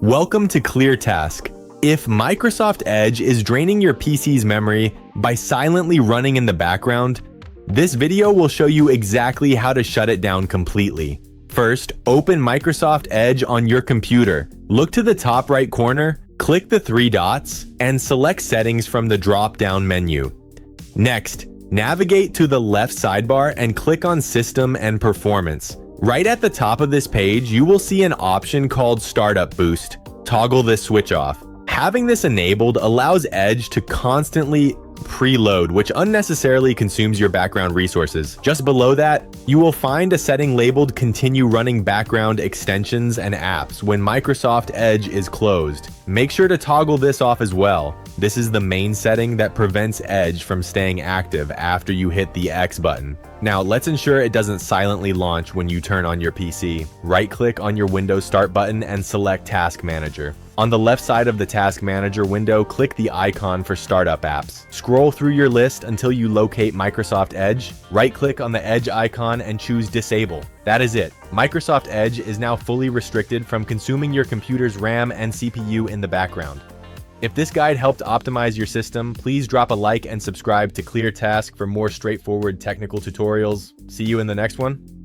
Welcome to ClearTask. If Microsoft Edge is draining your PC's memory by silently running in the background, this video will show you exactly how to shut it down completely. First, open Microsoft Edge on your computer. Look to the top right corner, click the three dots, and select Settings from the drop-down menu. Next, navigate to the left sidebar and click on System and Performance. Right at the top of this page, you will see an option called Startup Boost. Toggle this switch off. Having this enabled allows Edge to constantly preload, which unnecessarily consumes your background resources. Just below that, you will find a setting labeled Continue Running Background Extensions and Apps when Microsoft Edge is closed. Make sure to toggle this off as well. This is the main setting that prevents Edge from staying active after you hit the X button. Now, let's ensure it doesn't silently launch when you turn on your PC. Right-click on your Windows Start button and select Task Manager. On the left side of the Task Manager window, click the icon for Startup Apps. Scroll through your list until you locate Microsoft Edge. Right-click on the Edge icon and choose Disable. That is it. Microsoft Edge is now fully restricted from consuming your computer's RAM and CPU in the background. If this guide helped optimize your system, please drop a like and subscribe to ClearTask for more straightforward technical tutorials. See you in the next one.